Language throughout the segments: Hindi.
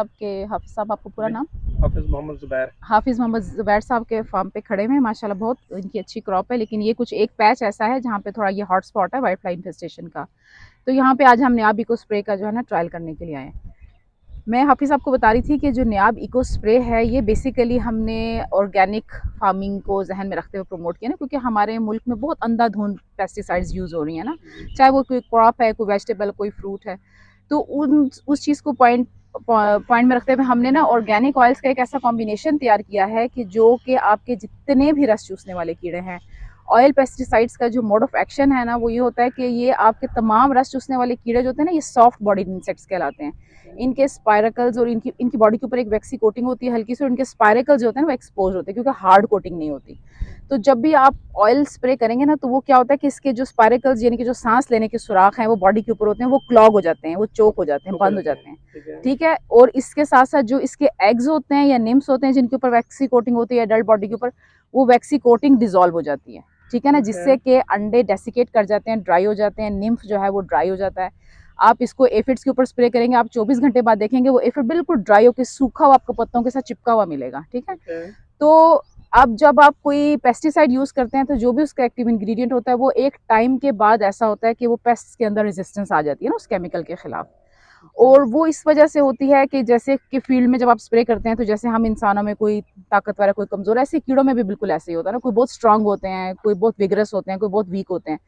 आपके हाफिज साहब, आपको पूरा नाम? हाफिज मोहम्मद ज़ुबैर साहब के फार्म पे खड़े हुए हैं। माशाल्लाह बहुत इनकी अच्छी क्रॉप है, लेकिन ये कुछ एक पैच ऐसा है जहाँ पे थोड़ा ये हॉट स्पॉट है वाइट फ्लाई इन्फेस्टेशन का। तो यहाँ पे आज हम नियाब इको स्प्रे का जो है ना ट्रायल करने के लिए आए हैं। मैं हाफिज साहब को बता रही थी कि जो नियाब इको स्प्रे है ये बेसिकली हमने ऑर्गेनिक फार्मिंग को जहन में रखते हुए प्रमोट किया ना, क्योंकि हमारे मुल्क में बहुत अंधाधुंध पेस्टिसाइड्स यूज़ हो रही हैं ना, चाहे वो कोई क्रॉप है, कोई वेजिटेबल, कोई फ्रूट है। तो उन उस चीज़ को पॉइंट में रखते हुए हमने ना ऑर्गेनिक ऑयल्स का एक ऐसा कॉम्बिनेशन तैयार किया है कि जो कि आपके जितने भी रस चूसने वाले कीड़े हैं, ऑयल पेस्टिसाइड्स का जो मोड ऑफ एक्शन है ना वो ये होता है कि ये आपके तमाम रस चूसने वाले कीड़े जो होते हैं ना, ये सॉफ्ट बॉडीड इंसेक्ट्स कहलाते हैं। इनके स्पाइरकल्स और इनकी इनकी बॉडी के ऊपर एक वैक्सी कोटिंग होती है हल्की सी, और इनके स्पाइरकल्स जो होते हैं वो एक्सपोज होते हैं क्योंकि हार्ड कोटिंग नहीं होती। तो जब भी आप ऑयल स्प्रे करेंगे ना, तो वो क्या होता है कि इसके जो स्पाइरकल्स यानी कि जो सांस लेने के सुराख हैं वो बॉडी के ऊपर होते हैं, वो क्लॉग हो जाते हैं, वो चोक हो जाते हैं, बंद हो जाते हैं। ठीक है। और इसके साथ साथ जो इसके एग्स होते हैं या निम्स होते हैं जिनके ऊपर वैक्सी कोटिंग होती है एडल्ट बॉडी के ऊपर, वो वैक्सी कोटिंग डिजोल्व हो जाती है। ठीक है ना, जिससे कि अंडे डेसिकेट कर जाते हैं, ड्राई हो जाते हैं, निम्फ जो है वो ड्राई हो जाता है। आप इसको एफिड्स के ऊपर स्प्रे करेंगे, आप 24 घंटे बाद देखेंगे वो एफिड बिल्कुल ड्राई होकर सूखा हुआ आपको पत्तों के साथ चिपका हुआ मिलेगा। ठीक है। तो अब जब आप कोई पेस्टिसाइड यूज करते हैं तो जो भी उसका एक्टिव इंग्रेडिएंट होता है वो एक टाइम के बाद ऐसा होता है कि वो पेस्ट के अंदर रेजिस्टेंस आ जाती है ना उस केमिकल के खिलाफ। और वो इस वजह से होती है कि जैसे कि फील्ड में जब आप स्प्रे करते हैं तो जैसे हम इंसानों में कोई ताकतवर है, कोई कमजोर है, ऐसे कीड़ों में भी बिल्कुल ऐसे ही होता है ना, कोई बहुत स्ट्रांग होते हैं, कोई बहुत विगरस होते हैं, कोई बहुत वीक होते हैं।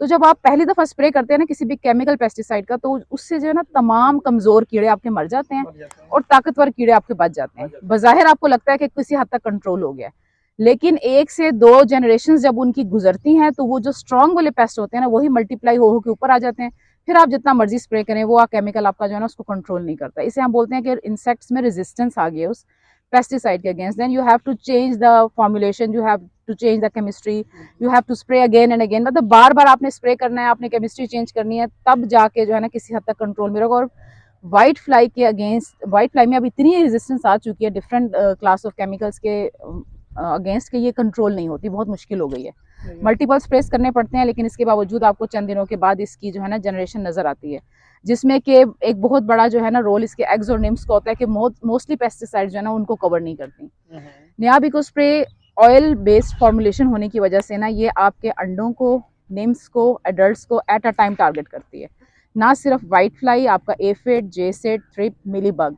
तो जब आप पहली दफा स्प्रे करते हैं ना किसी भी केमिकल पेस्टिसाइड का, तो उससे जो है ना तमाम कमजोर कीड़े आपके मर जाते हैं और ताकतवर कीड़े आपके बच जाते हैं। बज़ाहिर आपको लगता है कि किसी हद तक कंट्रोल हो गया है, लेकिन 1 से 2 जनरेशन जब उनकी गुजरती हैं तो वो जो स्ट्रांग वाले पेस्ट होते हैं ना वही मल्टीप्लाई हो के ऊपर आ जाते हैं। फिर आप जितना मर्जी स्प्रे करें वो केमिकल आपका जो है ना उसको कंट्रोल नहीं करता। इसे हम बोलते हैं कि इंसेक्ट्स में रेजिस्टेंस आ गई है उस पेस्टिसाइड के against. Then you have to change the formulation, you have to change the chemistry, you have to spray again and again. मतलब बार बार आपने स्प्रे करना है, आपने केमिस्ट्री चेंज करनी है, तब जाके जो है ना किसी हद तक कंट्रोल में रहेगा। और व्हाइट फ्लाई के अगेंस्ट, व्हाइट फ्लाई में अब इतनी रेजिस्टेंस आ चुकी है डिफरेंट क्लास ऑफ केमिकल्स के अगेंस्ट के ये कंट्रोल नहीं होती, बहुत मुश्किल हो गई है। मल्टीपल स्प्रेस करने पड़ते हैं, लेकिन इसके बावजूद आपको चंद दिनों के बाद इसकी जो है ना जनरेशन नजर आती है, जिसमें कि एक बहुत बड़ा जो है ना रोल इसके एग्स और निम्स का होता है कि मोस्टली पेस्टिसाइड जो है ना उनको कवर नहीं करती। नियाब eco spray oil based formulation होने की वजह से ना ये आपके अंडों को, निम्स को, एडल्ट्स को एट अ टाइम टारगेट करती है। ना सिर्फ वाइट फ्लाई, आपका एफिड, जेसेड, थ्रिप, मिलीबग,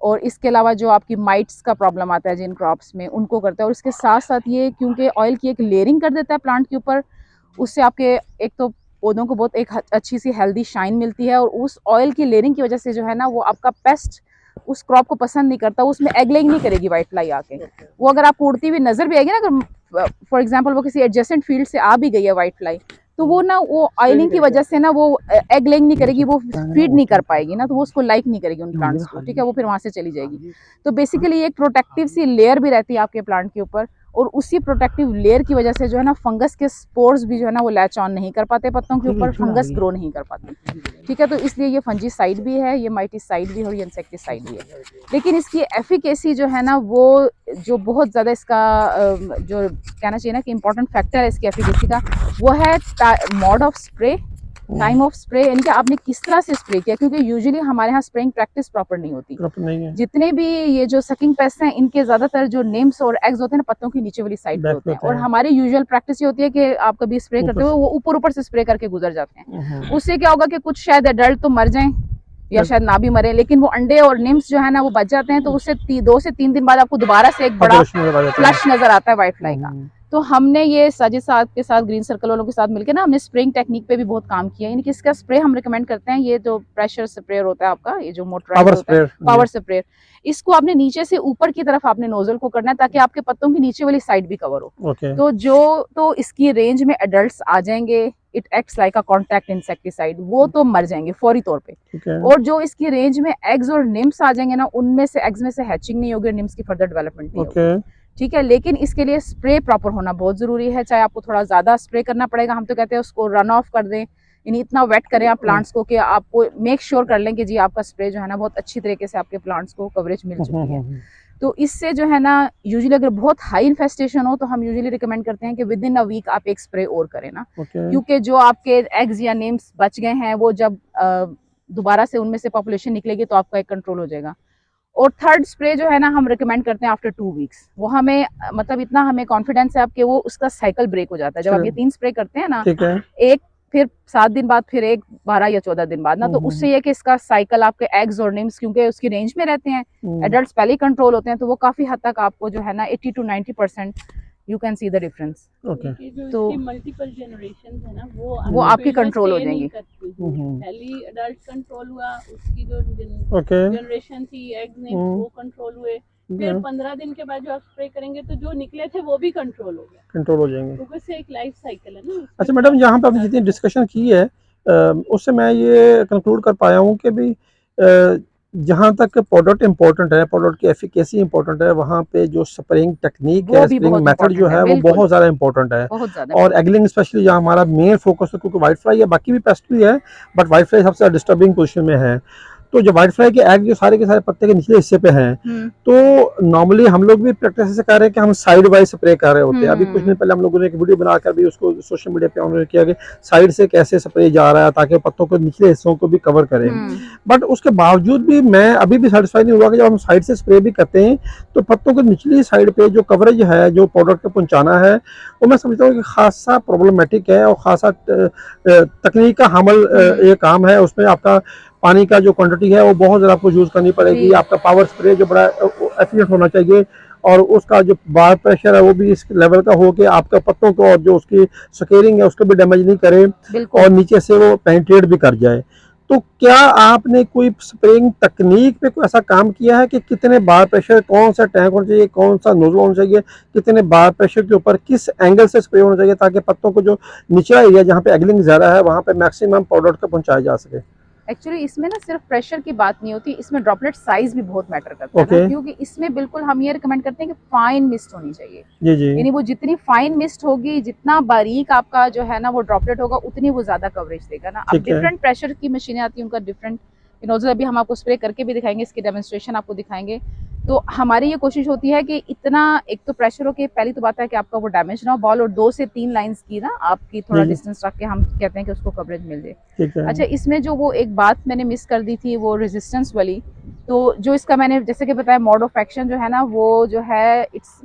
और इसके अलावा जो आपकी माइट्स का प्रॉब्लम आता है जिन क्रॉप्स में, उनको करता है। और इसके साथ साथ ये क्योंकि ऑयल की एक लेयरिंग कर देता है प्लांट के ऊपर, उससे आपके एक तो पौधों को बहुत एक अच्छी सी हेल्दी शाइन मिलती है, और उस ऑयल की लेयरिंग की वजह से जो है ना वो आपका पेस्ट उस क्रॉप को पसंद नहीं करता, उसमें एग लेइंग नहीं करेगी वाइट फ्लाई आके। वो अगर आपको उड़ती हुई नजर भी आएगी ना, अगर फॉर एग्जाम्पल वो किसी एडजेसेंट फील्ड से आ भी गई है वाइट फ्लाई, तो वो ना वो ऑयलिंग की वजह से ना वो एग लेइंग नहीं करेगी, वो फीड नहीं कर पाएगी ना, तो वो उसको लाइक नहीं करेगी उन प्लांट्स को। ठीक है, वो फिर वहां से चली जाएगी। तो बेसिकली एक प्रोटेक्टिव सी लेयर भी रहती है आपके प्लांट के ऊपर, और उसी प्रोटेक्टिव लेयर की वजह से जो है ना फंगस के स्पोर्स भी जो है ना वो लैच ऑन नहीं कर पाते पत्तों के ऊपर, फंगस ग्रो नहीं कर पाते। ठीक है, तो इसलिए ये फंजीसाइड भी है, ये माइटिसाइड भी है, और ये इंसेक्टिसाइड भी है। लेकिन इसकी एफिकेसी जो है ना वो जो बहुत ज़्यादा इसका जो कहना चाहिए ना कि इंपॉर्टेंट फैक्टर है इसकी एफिकेसी का, वो है mode of spray, time of spray, यानी कि आपने किस तरह से स्प्रे किया। क्योंकि यूजुअली हमारे यहाँ स्प्रेइंग प्रैक्टिस प्रॉपर नहीं होती, नहीं है। जितने भी ये जो सकिंग पेस्ट हैं इनके ज्यादातर जो नेम्स और एग्स होते हैं ना पत्तों की नीचे वाली साइड पे होते हैं, और हमारी यूजुअल प्रैक्टिस ये होती है कि आप कभी स्प्रे करते हो वो ऊपर ऊपर से स्प्रे करके गुजर जाते हैं। उससे क्या होगा कि कुछ शायद एडल्ट तो मर जाएं या शायद ना भी मरे, लेकिन वो अंडे और निम्स जो है ना वो बच जाते हैं। तो उससे 2 से 3 दिन बाद आपको दोबारा से एक बड़ा फ्लश नजर आता है वाइट फ्लाई का। तो हमने ये साजिद साहब के साथ, ग्रीन सर्कल वालों के साथ मिलकर ना हमने स्प्रेइंग टेक्निक पे भी बहुत काम किया है। यानी कि इसका स्प्रे हम रिकमेंड करते हैं, ये जो प्रेशर स्प्रेयर होता है आपका, ये जो मोटराइज्ड होता है पावर स्प्रेयर, इसको आपने नीचे से ऊपर की तरफ आपने नोजल को करना है ताकि आपके पत्तों की नीचे वाली साइड भी कवर हो। तो इसकी रेंज में एडल्ट्स आ जाएंगे, it acts like a contact insecticide, वो तो मर जाएंगे फौरी तौर पे। और जो इसकी रेंज में एग्स और निम्स आ जाएंगे ना, उनमें से एग्स में से हैचिंग नहीं होगी और निम्स की फर्दर डेवलपमेंट नहीं होगी। ठीक है, लेकिन इसके लिए स्प्रे प्रॉपर होना बहुत जरूरी है। चाहे आपको थोड़ा ज्यादा स्प्रे करना पड़ेगा, हम तो कहते हैं उसको रन ऑफ कर दें, यानी इतना वेट करें आप प्लांट्स को कि आपको मेक श्योर कर लें कि जी आपका स्प्रे जो है ना बहुत अच्छी तरीके से आपके प्लांट्स को कवरेज मिल चुकी है। तो इससे जो है ना यूजुअली अगर बहुत हाई इन्फेस्टेशन हो तो हम यूजुअली रिकमेंड करते हैं कि विद इन अ वीक आप एक स्प्रे और करें ना, क्योंकि जो आपके एग्स या नेम्स बच गए हैं वो जब दोबारा से उनमें से पॉपुलेशन निकलेगी तो आपका एक कंट्रोल हो जाएगा। और थर्ड स्प्रे जो है ना हम रिकमेंड करते हैं आफ्टर 2 वीक्स। वो हमें मतलब इतना हमें कॉन्फिडेंस है आपके वो उसका साइकिल ब्रेक हो जाता है। जब आप ये 3 स्प्रे करते हैं ना, ठीक है, एक फिर 7 दिन बाद, फिर एक 12 या 14 दिन बाद ना, तो उससे ये कि इसका साइकिल आपके एग्स और निम्स क्योंकि उसकी रेंज में रहते हैं, एडल्ट्स पहले ही कंट्रोल होते हैं, तो वो काफी हद तक आपको जो है ना 80 to 90% you can see the difference. Okay. तो मल्टीपल जनरेशन है ना वो आपकी कंट्रोल हो जाएंगी। पहली अडल्ट कंट्रोल हुआ, उसकी जो ओके, जनरेशन थी एग्स ने वो कंट्रोल हुए, फिर 15 दिन के बाद जो आप स्प्रे करेंगे तो जो निकले थे वो भी कंट्रोल हो गया, कंट्रोल हो जाएंगे। क्योंकि से एक लाइफ साइकिल है ना। अच्छा मैडम, यहाँ पे आपने जितनी डिस्कशन की है उससे मैं ये कंक्लूड कर पाया हूँ कि भी जहाँ तक प्रोडक्ट इम्पोर्टेंट है, प्रोडक्ट की एफिकेसी इम्पोर्टेंट है, वहाँ पे जो स्प्रेइंग टेक्निक है, स्प्रेइंग मेथड जो है वो बहुत ज़्यादा इम्पोर्टेंट है। और एग्लिंग स्पेशली जहाँ हमारा मेन फोकस है, क्योंकि वाइट फ्लाई है, बाकी भी पेस्ट भी है, बट वाइट फ्लाई सबसे डिस्टर्बिंग पोजीशन में है। तो जो व्हाइट फ्लाई के एग जो सारे के सारे पत्ते के निचले हिस्से पे हैं, तो नॉर्मली हम लोग भी प्रैक्टिस से कर रहे हैं कि हम साइड वाइज स्प्रे कर रहे होते हैं। अभी कुछ दिन पहले हम लोगों ने एक वीडियो बनाकर भी उसको सोशल मीडिया पे उन्होंने किया कि साइड से कैसे स्प्रे जा रहा है ताकि पत्तों के निचले हिस्सों को भी कवर करें। बट उसके बावजूद भी मैं अभी भी सेटिस्फाई नहीं हुआ कि जब हम साइड से स्प्रे भी करते हैं तो पत्तों की निचली साइड पे जो कवरेज है, जो प्रोडक्ट को पहुंचाना है, वो मैं समझता हूँ कि खासा प्रॉब्लमेटिक है और खासा तकनीक का हमल ये काम है। उसमें आपका पानी का जो क्वांटिटी है वो बहुत ज़्यादा आपको यूज़ करनी पड़ेगी। आपका पावर स्प्रे जो बड़ा एफिशिएंट होना चाहिए और उसका जो बार प्रेशर है वो भी इस लेवल का हो कि आपके पत्तों को और जो उसकी स्केरिंग है उसको भी डैमेज नहीं करे और नीचे से वो पेनिट्रेट भी कर जाए। तो क्या आपने कोई स्प्रेइंग तकनीक पे कोई ऐसा काम किया है कि कितने बार प्रेशर, कौन सा टैंक होना चाहिए, कौन सा नोजल होना चाहिए, कितने बार प्रेशर के ऊपर किस एंगल से स्प्रे होना चाहिए ताकि पत्तों को जो निचला एरिया जहाँ पे एग्लिंग ज़्यादा है वहाँ पे मैक्सिमम प्रोडक्ट को पहुँचाया जा सके? एक्चुअली इसमें ना सिर्फ प्रेशर की बात नहीं होती, इसमें ड्रॉपलेट साइज भी बहुत मैटर करता है ना, क्योंकि इसमें बिल्कुल हम ये रिकमेंड करते हैं कि फाइन मिस्ट होनी चाहिए। यानी वो जितनी फाइन मिस्ट होगी, जितना बारीक आपका जो है ना वो ड्रॉपलेट होगा, उतनी वो ज्यादा कवरेज देगा ना। अब डिफरेंट प्रेशर की मशीनें आती हैं, उनका डिफरेंट नोजल अभी हम आपको स्प्रे करके भी दिखाएंगे, इसकी डेमोन्स्ट्रेशन आपको दिखाएंगे। तो हमारी ये कोशिश होती है कि इतना एक तो प्रेशर हो के पहली तो बात है कि आपका वो डैमेज ना हो बॉल, और 2 से 3 लाइंस की ना आपकी थोड़ा डिस्टेंस रख के हम कहते हैं कि उसको कवरेज मिल जाए। अच्छा, इसमें जो वो एक बात मैंने मिस कर दी थी वो रेजिस्टेंस वाली, तो जो इसका मैंने जैसे कि बताया मोड ऑफ एक्शन जो है ना वो जो है it's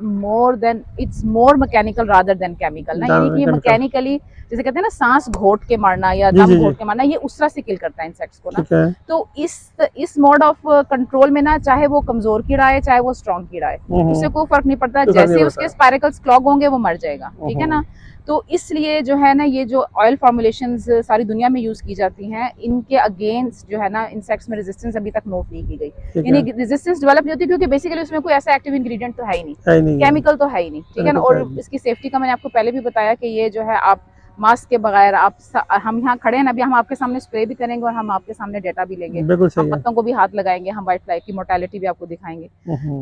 more mechanical rather than chemical ना। यानी कि मैकेनिकली जैसे कहते हैं ना सांस घोट के मारना या दम घोट के मारना, ये उस तरह से किल करता है इंसेक्ट्स को ना। तो इस मोड ऑफ कंट्रोल में ना, चाहे वो कमजोर कीड़ा है चाहे वो स्ट्रॉन्ग कीड़ा है, उससे कोई फर्क नहीं पड़ता, जैसे उसके स्पाइरकल्स क्लॉग होंगे वो मर जाएगा, ठीक है ना। तो इसलिए जो है ना ये जो ऑयल फॉर्मुलेशंस सारी दुनिया में यूज की जाती हैं, इनके अगेंस्ट जो है ना इंसेक्ट्स में रेजिस्टेंस अभी तक नोट नहीं की गई। यानी रेजिस्टेंस डेवलप नहीं होती क्योंकि बेसिकली उसमें कोई ऐसा एक्टिव इंग्रेडिएंट तो है ही नहीं, केमिकल तो है ही नहीं, ठीक है ना। और इसकी सेफ्टी का मैंने आपको पहले भी बताया कि ये जो है आप मास्क के बगैर हम यहाँ खड़े हैं, अभी हम आपके सामने स्प्रे भी करेंगे और हम आपके सामने डेटा भी लेंगे, हम पत्तों को भी हाथ लगाएंगे, हम व्हाइट फ्लाई की मोर्टेलिटी भी आपको दिखाएंगे।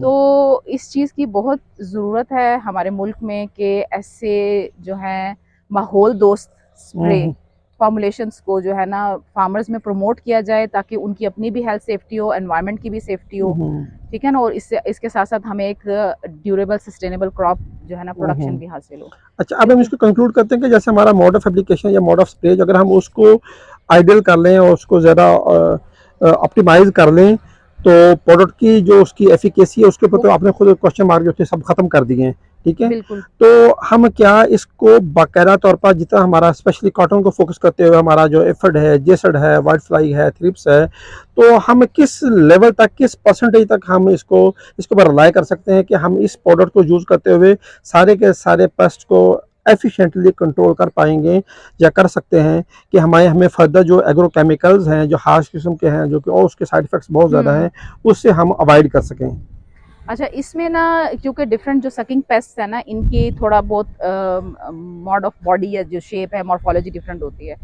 तो इस चीज़ की बहुत ज़रूरत है हमारे मुल्क में कि ऐसे जो है माहौल दोस्त स्प्रे फॉर्मुलेशंस को जो है ना फार्मर्स में प्रमोट किया जाए ताकि उनकी अपनी भी हेल्थ सेफ्टी हो, एनवायरनमेंट की भी सेफ्टी हो, ठीक है ना। और इसके साथ साथ हमें एक ड्यूरेबल सस्टेनेबल क्रॉप जो है ना प्रोडक्शन भी हासिल हो। अच्छा, अब हम इसको कंक्लूड करते हैं कि जैसे हमारा मोड ऑफ एप्लीकेशन या मोड ऑफ स्प्रे अगर हम उसको आइडियल कर लें और उसको ज़्यादा ऑप्टिमाइज कर लें तो प्रोडक्ट की जो उसकी एफिकेसी है उसके ऊपर तो आपने खुद क्वेश्चन मार्क जो थे सब खत्म कर दिए हैं, ठीक है। तो हम क्या इसको बाकायदा तौर पर जितना हमारा स्पेशली कॉटन को फोकस करते हुए हमारा जो एफर्ड है, जेसड है, व्हाइट फ्लाई है, थ्रिप्स है, तो हम किस लेवल तक, किस परसेंटेज तक हम इसको पर रिलाई कर सकते हैं कि हम इस प्रोडक्ट को यूज़ करते हुए सारे के सारे पेस्ट को एफिशिएंटली कंट्रोल कर पाएंगे या कर सकते हैं कि हमें फर्दर जो एग्रो केमिकल्स हैं जो हार्श किस्म के हैं जो कि और उसके साइड इफेक्ट्स बहुत ज़्यादा हैं उससे हम अवॉइड कर सकें। अच्छा, इसमें ना क्योंकि डिफरेंट जो सकिंग पेस्ट है ना इनकी थोड़ा बहुत मॉड ऑफ बॉडी या जो शेप है, मॉर्फोलॉजी डिफरेंट होती है,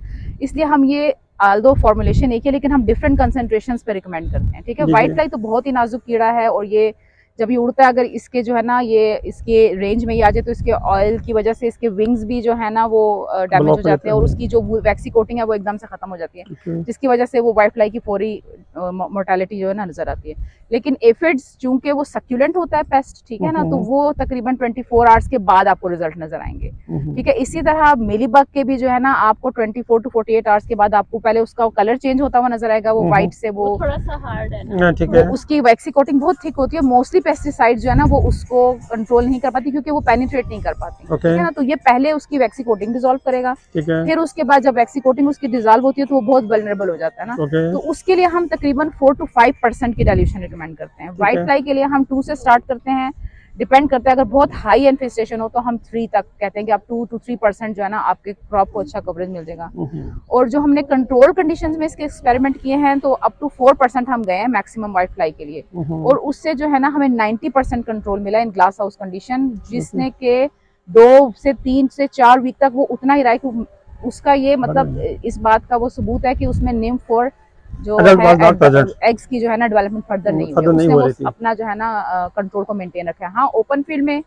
इसलिए हम ये आल्दो फॉर्मुलेशन एक है लेकिन हम डिफरेंट कंसंट्रेशंस पे रिकमेंड करते हैं, ठीक है। व्हाइट फ्लाई तो बहुत ही नाजुक कीड़ा है और ये जब ये उड़ता है, अगर इसके जो है ना ये इसके रेंज में ही आ जाए तो इसके ऑयल की वजह से इसके विंग्स भी जो है ना वो डैमेज ब्लॉक हो हो जाते जाते हैं, और हैं। उसकी जो वैक्सी कोटिंग है वो एकदम से खत्म हो जाती है, ओके। जिसकी वजह से वो वाइट फ्लाई की फौरी मोर्टेलिटी जो है ना नजर आती है। लेकिन एफिड्स चूंकि वो सक्यूलेंट होता है पेस्ट, ठीक है ना, तो वो तकरीबन 24 आवर्स के बाद आपको रिजल्ट नजर आएंगे। ठीक है, इसी तरह मिलीबग के भी जो है ना आपको 24 to 48 आवर्स के बाद आपको पहले उसका कलर चेंज होता हुआ नजर आएगा, वो व्हाइट से वो वो थोड़ा सा हार्ड है ना, ठीक वो है। उसकी वैक्सी कोटिंग बहुत थिक होती है। मोस्टली पेस्टिसाइड जो है ना वो उसको कंट्रोल नहीं कर पाती क्योंकि वो पेनिट्रेट नहीं कर पाती, ओके। ठीक है ना। तो ये पहले उसकी वैक्सी कोटिंग डिसॉल्व करेगा, ठीक है। फिर उसके बाद जब वैक्सी कोटिंग उसकी डिसॉल्व होती है तो वो बहुत वल्नरेबल हो जाता है ना। ओके। तो उसके लिए हम तकरीबन 4 to 5% की डाइल्यूशन रिकमेंड करते हैं। ठीक व्हाइट है। फ्लाई के लिए हम 2 से स्टार्ट करते हैं, डिपेंड करता है, अगर बहुत हाई इन्फेस्टेशन हो तो हम 3 तक कहते हैं कि आप 2 to 3% जो है ना आपके क्रॉप को अच्छा कवरेज मिल जाएगा। और जो हमने कंट्रोल कंडीशंस में इसके एक्सपेरिमेंट किए हैं तो अप टू 4% हम गए हैं मैक्सिमम व्हाइट फ्लाई के लिए, और उससे जो है ना हमें 90% कंट्रोल मिला इन ग्लास हाउस कंडीशन, जिसने के 2 से 3 से 4 वीक तक वो उतना ही रहा है कि उसका ये मतलब इस बात का वो सबूत है कि उसमें निम्फ और जो अडल्ट है वाज नॉट प्रेजेंट। एग्स की जो है ना डेवलपमेंट फर्दर नहीं हुई है, फर्दर नहीं उसने हो वो रही थी। अपना जो है ना कंट्रोल को मेंटेन रखा है। हाँ, ओपन फील्ड में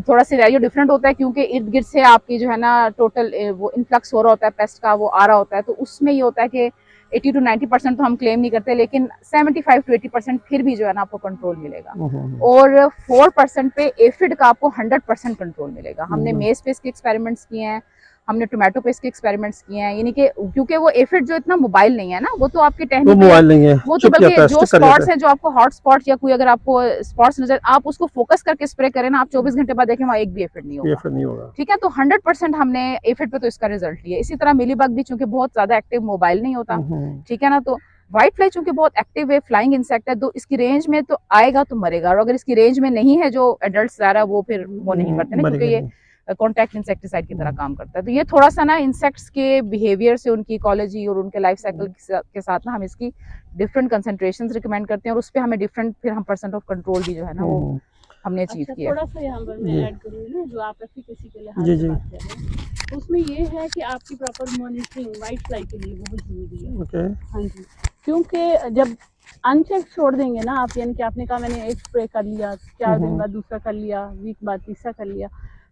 थोड़ा सिनेरियो डिफरेंट होता है क्योंकि इर्द गिर्द से आपकी जो है ना टोटल वो इन्फ्लक्स हो रहा होता है पेस्ट का, वो आ रहा होता है, तो उसमें ये होता है कि 80 to 90% तो हम क्लेम नहीं करते, लेकिन 75 to 80% फिर भी जो है ना आपको कंट्रोल मिलेगा। और 4% पे एफिड का आपको 100% कंट्रोल मिलेगा। हमने मेज पे इसके एक्सपेरिमेंट्स किए हैं, हमने टोमेटो पे इसके एक्सपेरिमेंट्स किए हैं, यानी कि क्योंकि वो एफिड जो इतना मोबाइल नहीं है ना, वो तो आपकी वो टेक्निक मोबाइल नहीं है, वो तो चुप बल्कि जाता है, जो स्टिक कर स्पॉट्स जाता है, जो आपको हॉट स्पॉट या कोई अगर आपको स्पॉट्स नजर, आप उसको फोकस करके स्प्रे करें ना, आप 24 घंटे बाद देखें वहाँ एक भी एफिड नहीं है। ये होगा, फिर नहीं होगा। ठीक है। तो 100% हमने एफिड पे तो इसका रिजल्ट लिया। इसी तरह मिलीबग भी चूंकि बहुत ज्यादा एक्टिव मोबाइल नहीं होता, ठीक है ना, तो व्हाइट फ्लाई चूंकि बहुत एक्टिव है, फ्लाइंग इंसेक्ट है, तो इसकी रेंज में तो आएगा तो मरेगा, और अगर इसकी रेंज में नहीं है जो एडल्ट आ रहा है वो फिर वो नहीं मरते ना, क्योंकि मरेगा ये नहीं। कॉन्टैक्ट इंसेक्टिसाइड की तरह काम करता है। तो ये थोड़ा सा ना इंसेक्ट्स के बिहेवियर से, उनकी इकोलॉजी और उनके लाइफ साइकिल के साथ ना हम इसकी डिफरेंट कंसंट्रेशंस रिकमेंड करते हैं, और उस पर हमें डिफरेंट फिर हम परसेंट ऑफ कंट्रोल भी जो है ना वो हमने अचीव अच्छा किया। थोड़ा सा यहाँ पर मैं जी ऐड करूँगी ना, जो आप एफिकेसी के लिहाज जी से जी। बात कर रहे हैं, उसमें ये है कि आपकी प्रॉपर मॉनिटरिंग व्हाइट फ्लाई के लिए बहुत ज़रूरी है। ओके। हाँ जी, क्योंकि जब अनचेक छोड़ देंगे ना आप, यानी कि आपने कहा मैंने एक स्प्रे कर लिया, 4 दिन बाद दूसरा कर लिया, वीक बाद तीसरा कर लिया,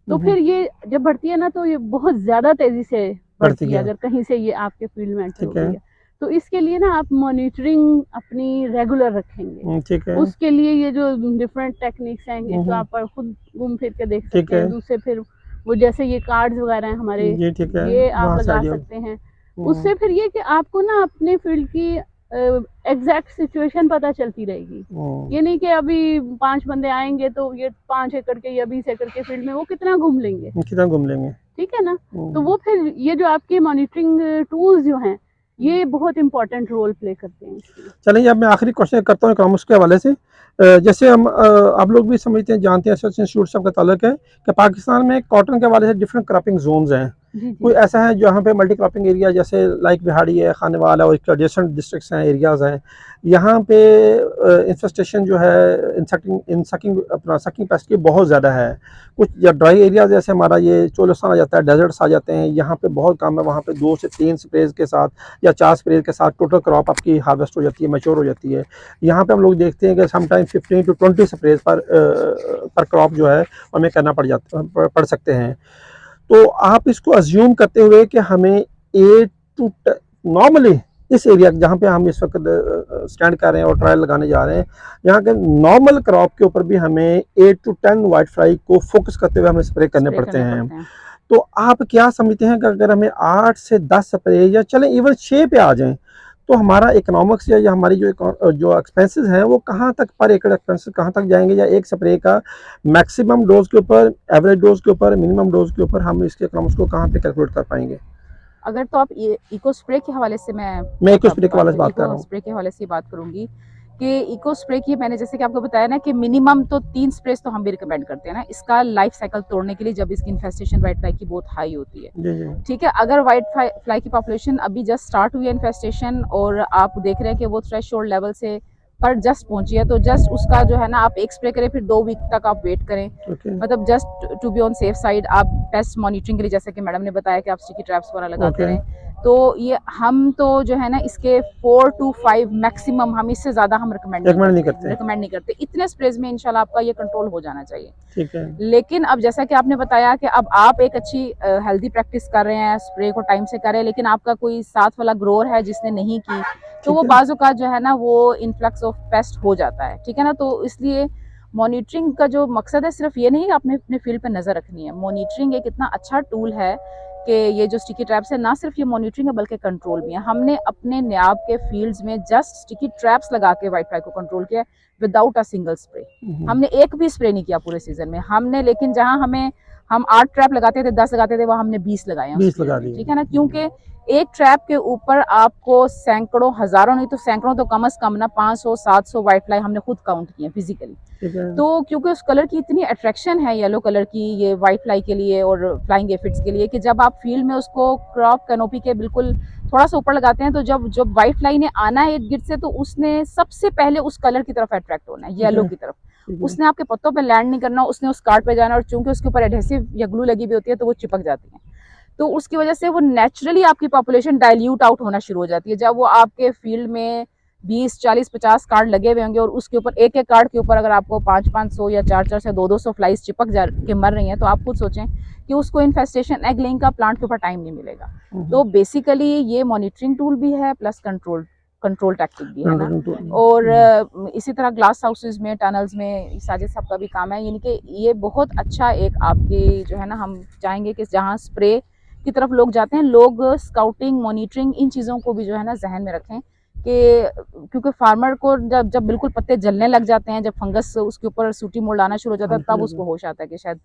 तो फिर ये जब बढ़ती है ना तो ये बहुत ज़्यादा तेज़ी से बढ़ती है, अगर कहीं से ये आपके फील्ड में एंटर हो गई है। तो इसके लिए ना आप मॉनिटरिंग अपनी रेगुलर रखेंगे। ठीक है। उसके लिए ये जो डिफरेंट टेक्निक्स हैं, एक तो आप खुद घूम फिर के देख सकते हैं, दूसरे फिर वो जैसे ये कार्ड्स वगैरह हैं हमारे, ये ठीक है, ये आप वहाँ से लगा आइडिया। सकते हैं। उससे फिर ये कि आपको ना अपने फील्ड की एग्जैक्ट सिचुएशन पता चलती रहेगी। ये नहीं कि अभी 5 बंदे आएंगे तो ये 5 एकड़ के या 20 एकड़ के फील्ड में वो कितना घूम लेंगे, कितना घूम लेंगे, ठीक है ना। तो वो फिर ये जो आपके मॉनिटरिंग टूल्स जो हैं ये बहुत इंपॉर्टेंट रोल प्ले करते हैं इसमें। चलिए अब मैं आखिरी क्वेश्चन करता हूँ इकोनॉमिक्स के हवाले से। जैसे हम आप लोग भी समझते हैं, जानते हैं, एसोसिएशन इंस्टीट्यूट सब का ताल्लुक है कि पाकिस्तान में कॉटन के हवाले से डिफरेंट क्रॉपिंग जोन्स हैं। कोई ऐसा है जहाँ पे मल्टी क्रॉपिंग एरिया जैसे लाइक बिहाड़ी है, खानेवाल है, और इसके एडजेसेंट डिस्ट्रिक्ट्स हैं, एरियाज़ हैं, यहाँ पे इंफेस्टेशन जो है अपना सकिंग पेस्ट की बहुत ज़्यादा है। कुछ या ड्राई एरिया जैसे हमारा ये चोलिस्तान आ जाता है, डेजर्ट्स आ जाते हैं, यहाँ पे बहुत कम है, वहाँ पे 2 से 3 स्प्रेज के साथ या 4 स्प्रेज के साथ टोटल क्रॉप आपकी हार्वेस्ट हो जाती है, मैच्योर हो जाती है। यहाँ पे हम लोग देखते हैं कि समटाइम 15 to 20 स्प्रेज पर क्रॉप जो है हमें करना पड़ सकते हैं। तो आप इसको अज्यूम करते हुए कि हमें नॉर्मली इस एरिया जहाँ पे हम इस वक्त स्टैंड कर रहे हैं और ट्रायल लगाने जा रहे हैं, यहाँ के नॉर्मल क्रॉप के ऊपर भी हमें 8 to 10 वाइट फ्लाई को फोकस करते हुए हमें स्प्रे करने पड़ते हैं। तो आप क्या समझते हैं कि अगर हमें 8 से 10 स्प्रे या चलें इवन 6 पे आ जाएं तो हमारा इकोनॉमिक्स या हमारी जो एक्सपेंसेस हैं वो कहाँ तक, पर एकड़ एक्सपेंसेस कहाँ तक जाएंगे, या एक स्प्रे का मैक्सिमम डोज के ऊपर, एवरेज डोज के ऊपर, मिनिमम डोज के ऊपर हम इसके इकोनॉमिक्स को कहाँ पे कैलकुलेट कर पाएंगे? अगर तो आप इको स्प्रे के हवाले से मैं इको स्प्रे के हवाले से बात कर रहा हूँ। स्प्रे के हवाले से बात करूंगी कि इको स्प्रे की मैंने जैसे कि आपको बताया ना कि मिनिमम तो 3 स्प्रेस तो हम भी रिकमेंड करते हैं ना, इसका लाइफ साइकिल तोड़ने के लिए, जब इसकी इन्फेस्टेशन व्हाइट फ्लाई की बहुत हाई होती है। ठीक है, अगर व्हाइट फ्लाई की पॉपुलेशन अभी जस्ट स्टार्ट हुई है इन्फेस्टेशन और आप देख रहे हैं कि वो थ्रेशोल्ड लेवल से पर जस्ट पहुंची है, तो जस्ट उसका जो है ना आप एक स्प्रे करें, फिर 2 वीक तक आप वेट करें। मतलब just to be on safe side आप पेस्ट मॉनिटरिंग के लिए, जैसे कि मैडम ने बताया कि आप स्टिकी ट्रैप्स वगैरह लगाते रहें, तो ये हम तो जो है ना इसके 4 to 5 मैक्सिमम, हम इससे ज़्यादा हम रिकमेंड नहीं करते। इतने स्प्रेज में इंशाल्लाह आपका ये कंट्रोल हो जाना चाहिए। ठीक है। लेकिन अब जैसा कि आपने बताया कि अब आप एक अच्छी हेल्दी प्रैक्टिस कर रहे हैं, स्प्रे को टाइम से कर रहे हैं, लेकिन आपका कोई साथ वाला ग्रोअर है जिसने नहीं की, तो वो बाजू का जो है ना वो इन्फ्लक्स ऑफ पेस्ट हो जाता है, ठीक है ना। तो इसलिए मॉनिटरिंग का जो मकसद है सिर्फ ये नहीं कि आपने अपने फील्ड पे नजर रखनी है। मॉनिटरिंग एक इतना अच्छा टूल है कि ये जो स्टिकी ट्रैप्स है, ना सिर्फ ये मॉनिटरिंग है बल्कि कंट्रोल भी है। हमने अपने नायाब के फील्ड्स में जस्ट स्टिकी ट्रैप्स लगा के वाइट फ्लाई को कंट्रोल किया विदाउट अ सिंगल स्प्रे। हमने एक भी स्प्रे नहीं किया पूरे सीजन में हमने, लेकिन जहां हम 8 ट्रैप लगाते थे, 10 लगाते थे, वहां हमने 20 लगाए, 20 लगा दिए, ठीक है ना। क्योंकि एक ट्रैप के ऊपर आपको सैकड़ों, हजारों नहीं तो सैकड़ों, तो कम से कम ना 500-700 वाइट फ्लाई हमने खुद काउंट किए फिजिकली। तो क्योंकि उस कलर की इतनी अट्रैक्शन है येलो कलर की ये वाइट फ्लाई के लिए और फ्लाइंग एफिड्स के लिए, कि जब आप फील्ड में उसको क्रॉप कैनोपी के बिल्कुल थोड़ा सा ऊपर लगाते हैं, तो जब वाइट फ्लाई ने आना है इर्द गिर्द से, तो उसने सबसे पहले उस कलर की तरफ अट्रैक्ट होना है, येलो की तरफ। उसने आपके पत्तों पे लैंड नहीं करना, उसने उस कार्ड पे जाना, और चूंकि उसके ऊपर एडहेसिव या ग्लू लगी हुई होती है तो वो चिपक जाती है। तो उसकी वजह से वो नेचुरली आपकी पॉपुलेशन डाइल्यूट आउट होना शुरू हो जाती है। जब वो आपके फील्ड में 20, 40, 50 कार्ड लगे हुए होंगे और उसके ऊपर एक एक कार्ड के ऊपर अगर आपको 500 या 400 या 200 फ्लाइज चिपक जा के मर रही हैं, तो आप खुद सोचें कि उसको इन्फेस्टेशन एग लेइंग का प्लांट के ऊपर टाइम नहीं मिलेगा। तो बेसिकली ये मॉनिटरिंग टूल भी है प्लस कंट्रोल टैक्टिक भी है ना। और इसी तरह ग्लास हाउसेज में, टनल्स में साजिद साहब का भी काम है, यानी कि ये बहुत अच्छा एक आपकी जो है ना, हम चाहेंगे कि जहाँ स्प्रे की तरफ लोग जाते हैं, लोग स्काउटिंग, मॉनिटरिंग, इन चीज़ों को भी जो है ना जहन में रखें कि क्योंकि फार्मर को जब बिल्कुल पत्ते जलने लग जाते हैं, जब फंगस उसके ऊपर सूटी मोल्ड आना शुरू हो जाता है, तब उसको होश आता है कि शायद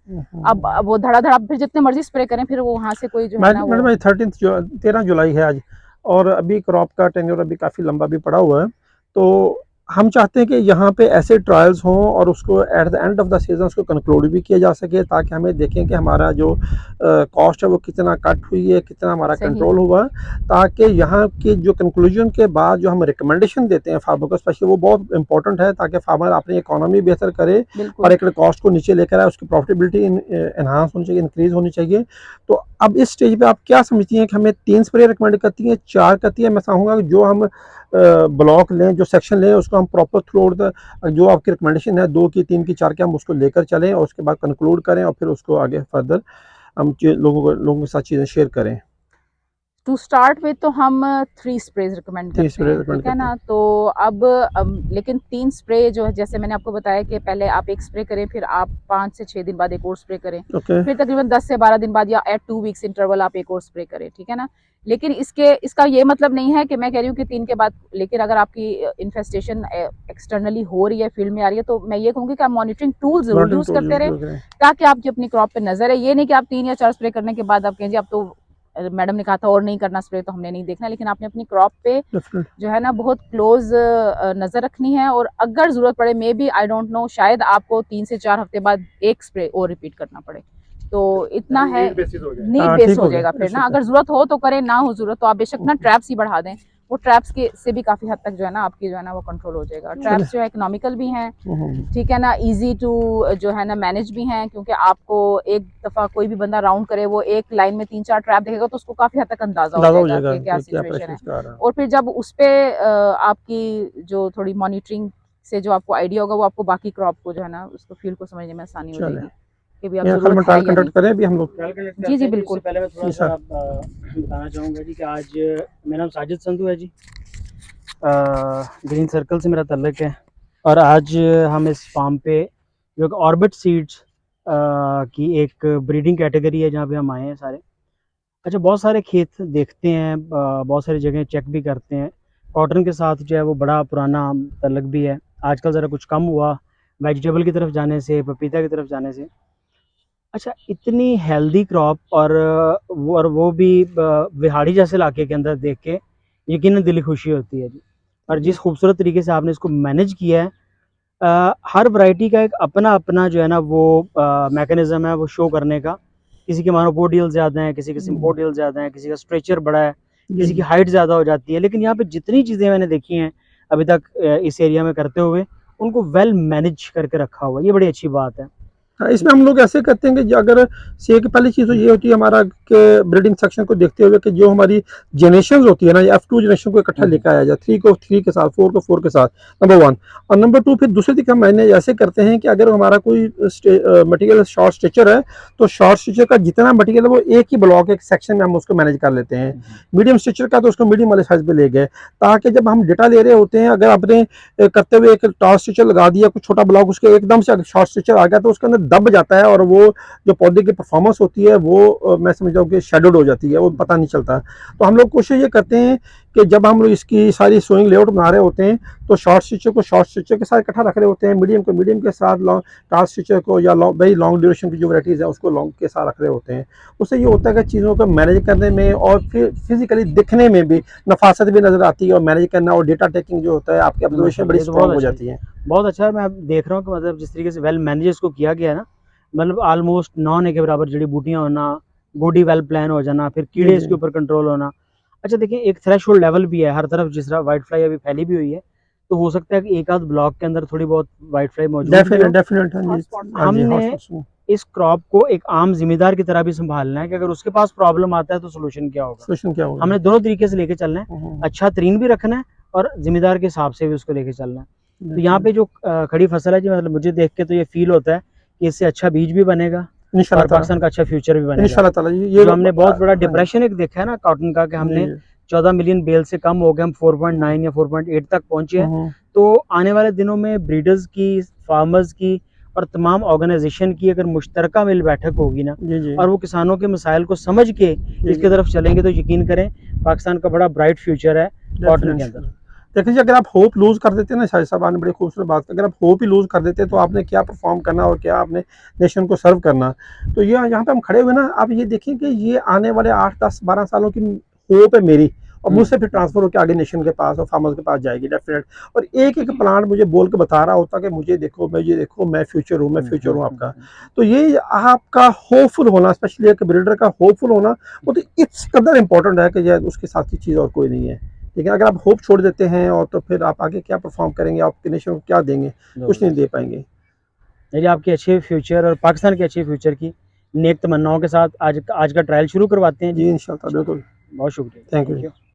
अब वो धड़ाधड़ फिर जितने मर्जी स्प्रे करें, फिर वो वहाँ से कोई जो है ना वो 13 जुलाई है आज, और अभी क्रॉप का टेन्योर अभी काफ़ी लंबा भी पड़ा हुआ है। तो हम चाहते हैं कि यहाँ पे ऐसे ट्रायल्स हों और उसको at the end of the season उसको कंक्लूड भी किया जा सके, ताकि हमें देखें कि हमारा जो कॉस्ट है वो कितना कट हुई है, कितना हमारा कंट्रोल हुआ है, ताकि यहाँ की जो कंक्लूजन के बाद जो हम रिकमेंडेशन देते हैं फार्मर को स्पेशली, वो बहुत इंपॉर्टेंट है, ताकि फार्मर अपनी इकोनॉमी बेहतर करे और एक कॉस्ट को नीचे लेकर आए, उसकी प्रॉफिटेबिलिटी इन्हांस होनी चाहिए, इंक्रीज होनी चाहिए। तो अब इस स्टेज पे आप क्या समझती हैं कि हमें 3 स्प्रे रिकमेंड करती हैं, 4 करती है? मैं चाहूँगा कि जो हम ब्लॉक लें, जो सेक्शन लें, उसको हम प्रॉपर थ्रू आउट जो आपकी रिकमेंडेशन है 2 की, 3 की, 4 की, हम उसको लेकर चलें और उसके बाद कंक्लूड करें और फिर उसको आगे फर्दर हम लोगों के साथ चीज़ें शेयर करें। टू स्टार्ट विद तो हम 3 स्प्रेज रिकमेंड करते हैं, ठीक है ना। तो अब लेकिन 3 स्प्रे जो है, जैसे मैंने आपको बताया कि पहले आप एक स्प्रे करें, फिर आप 5 से 6 दिन बाद एक और स्प्रे करें, फिर तकरीबन 10 से 12 दिन बाद या एट 2 वीक्स इंटरवल आप एक और स्प्रे करें, ठीक है ना। लेकिन इसका ये मतलब नहीं है कि मैं कह रही हूँ कि 3 के बाद, लेकिन अगर आपकी इन्फेस्टेशन एक्सटर्नली हो रही है, फील्ड में आ रही है, तो मैं ये कहूँगी कि आप मॉनिटरिंग टूल जरूर यूज करते रहे, ताकि आपकी अपनी क्रॉप पे नजर है। ये नहीं कि आप 3 या 4 स्प्रे करने के बाद आप कहें जी अब तो मैडम ने कहा था और नहीं करना स्प्रे, तो हमने नहीं देखना, लेकिन आपने अपनी क्रॉप पे जो है ना बहुत क्लोज नजर रखनी है। और अगर जरूरत पड़े, maybe I don't know, शायद आपको 3 से 4 हफ्ते बाद एक स्प्रे और रिपीट करना पड़े, तो इतना है, नीड बेस हो जाएगा फिर ना। अगर जरूरत हो तो करें, ना हो जरूरत तो आप बेशक ना ट्रैप्स ही बढ़ा दें, वो ट्रैप्स के से भी काफी हद तक जो है ना आपकी जो है ना वो कंट्रोल हो जाएगा। ट्रैप्स जो है इकोनॉमिकल भी हैं, ठीक है ना, इजी टू जो है ना मैनेज भी हैं, क्योंकि आपको एक दफा कोई भी बंदा राउंड करे, वो एक लाइन में 3-4 ट्रैप देखेगा तो उसको काफी हद तक अंदाजा हो जाएगा कि क्या सिचुएशन है। और फिर जब उस पे आपकी जो थोड़ी मॉनिटरिंग से जो आपको आइडिया होगा, वो आपको बाकी क्रॉप को जो है ना उसको फील्ड को समझने में आसानी हो जाएगी कि भी आप जरूरत है कंडक्ट करें अभी हम लोग। जी जी बिल्कुल। पहले मैं थोड़ा सा बताना चाहूँगा जी कि आज मेरा नाम साजिद संधू है जी, ग्रीन सर्कल से मेरा तल्लक है, और आज हम इस फार्म पे जो ऑर्बिट सीड्स की एक ब्रीडिंग कैटेगरी है जहाँ पे हम आए हैं सारे। अच्छा, बहुत सारे खेत देखते हैं, बहुत सारी जगह चेक भी करते हैं। कॉटन के साथ जो है वो बड़ा पुराना तल्लक भी है, आजकल ज़रा कुछ कम हुआ वेजिटेबल की तरफ जाने से, पपीता की तरफ जाने से। अच्छा, इतनी हेल्दी क्रॉप और वो भी विहाड़ी जैसे इलाके के अंदर देख के यकीनन दिली खुशी होती है जी। और जिस खूबसूरत तरीके से आपने इसको मैनेज किया है, हर वैरायटी का एक अपना अपना जो है ना वो मैकेनिज्म है वो शो करने का। किसी के मोनोपोडियल ज़्यादा हैं, किसी के सिम्पोडियल ज़्यादा हैं, किसी का स्ट्रेचर बड़ा है, किसी की हाइट ज़्यादा हो जाती है, लेकिन यहाँ पे जितनी चीज़ें मैंने देखी हैं अभी तक इस एरिया में करते हुए, उनको वेल मैनेज करके रखा हुआ है, ये बड़ी अच्छी बात है। हाँ, इसमें हम लोग ऐसे करते हैं कि अगर से कि पहली चीज़ तो ये होती है हमारा कि ब्रीडिंग सेक्शन को देखते हुए कि जो हमारी जनरेशन होती है ना, F2 जनरेशन को इकट्ठा लेकर आया जाए, 3 को 3 के साथ, 4 को 4 के साथ, नंबर 1। और नंबर 2 फिर दूसरी चीज़ हम मैंने ऐसे करते हैं कि अगर हमारा कोई मटेरियल शॉर्ट स्ट्रक्चर है, तो शॉर्ट स्ट्रक्चर का जितना मटेरियल है वो एक ही ब्लॉक, एक सेक्शन में हम उसको मैनेज कर लेते हैं। मीडियम स्ट्रक्चर का तो उसको मीडियम वाले साइज पे ले गए, ताकि जब हम डेटा ले रहे होते हैं, अगर आपने करते हुए एक टॉस स्ट्रक्चर लगा दिया, कुछ छोटा ब्लॉक, उसके एकदम से शॉर्ट स्ट्रक्चर आ गया तो उसके अंदर दब जाता है, और वो जो पौधे की परफॉर्मेंस होती है वो मैं समझता हूँ कि शेडोड हो जाती है, वो पता नहीं चलता। तो हम लोग कोशिश ये करते हैं कि जब हम लोग इसकी सारी सोइंग लेआउट बना रहे होते हैं तो शॉर्ट स्टिचर को शॉर्ट स्टिचर के साथ इकट्ठा रख रहे होते हैं, मीडियम को मीडियम के साथ, लॉन्ग टॉस स्टिचर को या वेरी लॉन्ग ड्यूरेशन की जो वैराइटीज़ है उसको लॉन्ग के साथ रख रहे होते हैं। उससे ये होता है कि चीज़ों को मैनेज करने में और फिर फिजिकली दिखने में भी नफासत भी नज़र आती है, और मैनेज करना और डेटा टेकिंग जो होता है, आपकी ऑब्जर्वेशन बड़ी स्ट्रॉन्ग हो जाती है। बहुत अच्छा है। मैं देख रहा हूँ कि मतलब जिस तरीके से वेल मैनेज इसको किया गया है ना, मतलब ऑलमोस्ट 9 के बराबर जड़ी बूटियां होना, गोडी वेल प्लान हो जाना, फिर कीड़े इसके ऊपर कंट्रोल होना। अच्छा देखिए, एक थ्रेशोल्ड लेवल भी है हर तरफ, जिस तरह वाइट फ्लाई अभी फैली भी हुई है, तो हो सकता है कि एक आध ब्लॉक के अंदर थोड़ी बहुत वाइट फ्लाई मौजूद भी हो। डेफिनेट हमने इस क्रॉप को एक आम जिम्मेदार की तरह भी संभालना है कि अगर उसके पास प्रॉब्लम आता है तो सोल्यूशन क्या होगा। सोल्यूशन क्या होगा, हमने दोनों तरीके से लेके चलना है, अच्छा तरीन भी रखना है और जिम्मेदार के हिसाब से भी उसको लेके चलना है। तो यहाँ पे जो खड़ी फसल है जी, मतलब मुझे देख के तो ये फील होता है कि इससे अच्छा बीज भी बनेगा और पाकिस्तान का अच्छा फ्यूचर भी बनेगा इंशाल्लाह ताला। ये जो हमने बहुत बड़ा डिप्रेशन एक देखा है ना कॉटन का, कि हमने 14 मिलियन बेल से कम हो गए, हम 4.9 या 4.8 तक पहुंचे हैं। तो आने वाले दिनों में ब्रीडर्स की, फार्मर्स की और तमाम ऑर्गेनाइजेशन की अगर मुश्तरका मिल बैठक होगी ना, और वो किसानों के मसाइल को समझ के इसकी तरफ चलेंगे, तो यकीन करें पाकिस्तान का बड़ा ब्राइट फ्यूचर है कॉटन के अंदर। देखिए, अगर आप होप लूज कर देते हैं ना, शायद साहब आपने बड़ी खूबसूरत बात, अगर आप होप ही लूज कर देते हैं तो आपने क्या परफॉर्म करना और क्या आपने नेशन को सर्व करना। तो ये यहाँ पे हम खड़े हुए ना, आप ये देखें कि ये आने वाले 8, 10, 12 सालों की होप है मेरी, और मुझसे फिर ट्रांसफर होकर आगे नेशन के पास और फार्मर्स के पास जाएगी डेफिनेट। और एक एक प्लांट मुझे बोल के बता रहा होता कि मुझे देखो, मैं ये देखो, मैं फ्यूचर हूँ, मैं फ्यूचर हूँ आपका। तो ये आपका होपफुल होना, स्पेशली एक ब्रीडर का होपफुल होना, वो तो इस कदर इंपॉर्टेंट है कि उसके साथ की चीज़ और कोई नहीं है। लेकिन अगर आप होप छोड़ देते हैं और तो फिर आप आगे क्या परफॉर्म करेंगे, आप नेशन को क्या देंगे, कुछ नहीं दे पाएंगे। मेरी आपके अच्छे फ्यूचर और पाकिस्तान के अच्छे फ्यूचर की नेक तमन्नाओं के साथ आज का ट्रायल शुरू करवाते हैं जी इंशाल्लाह, बिल्कुल। बहुत शुक्रिया, थैंक यू।